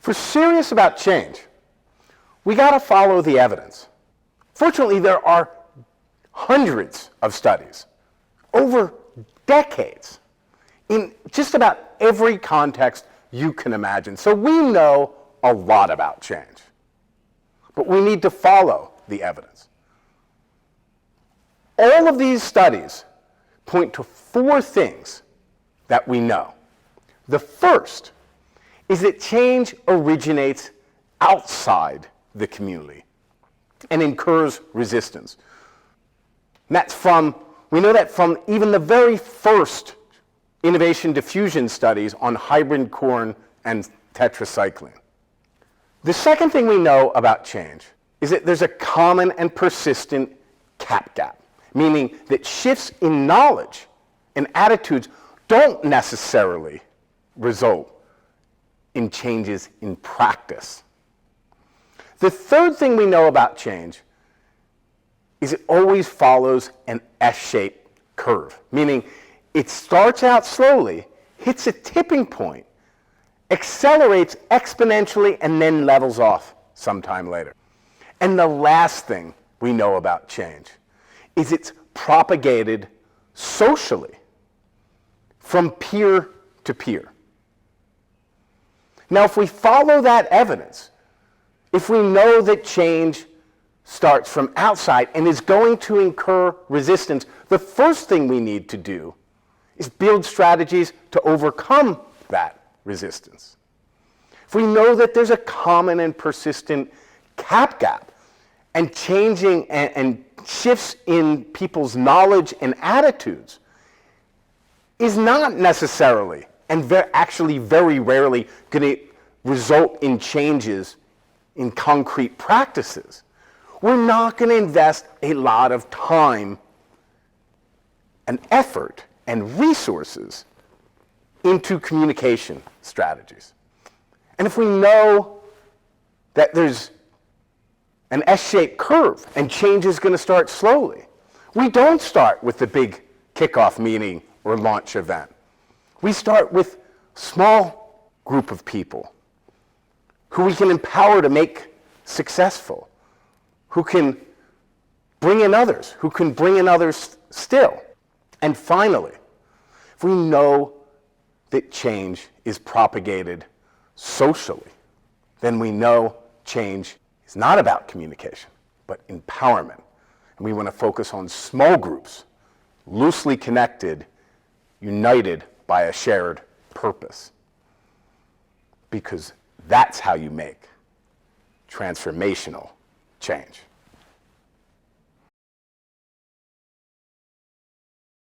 If we're serious about change, we got to follow the evidence. Fortunately, there are hundreds of studies over decades in just about every context you can imagine. So we know a lot about change, but we need to follow the evidence. All of these studies point to four things that we know. The first is that change originates outside the community and incurs resistance. And we know that from even the very first innovation diffusion studies on hybrid corn and tetracycline. The second thing we know about change is that there's a common and persistent KAP-gap, meaning that shifts in knowledge and attitudes don't necessarily result in changes in practice. The third thing we know about change is it always follows an S-shaped curve, meaning it starts out slowly, hits a tipping point, accelerates exponentially, and then levels off sometime later. And the last thing we know about change is it's propagated socially from peer to peer. Now, if we follow that evidence, if we know that change starts from outside and is going to incur resistance, the first thing we need to do is build strategies to overcome that resistance. If we know that there's a common and persistent KAP-gap and changing and shifts in people's knowledge and attitudes is not necessarily and actually very rarely going to result in changes in concrete practices, we're not going to invest a lot of time and effort and resources into communication strategies. And if we know that there's an S-shaped curve and change is going to start slowly, we don't start with the big kickoff meeting or launch event. We start with a small group of people who we can empower to make successful, who can bring in others, who can bring in others still. And finally, if we know that change is propagated socially, then we know change is not about communication, but empowerment. And we want to focus on small groups, loosely connected, united by a shared purpose. Because that's how you make transformational change.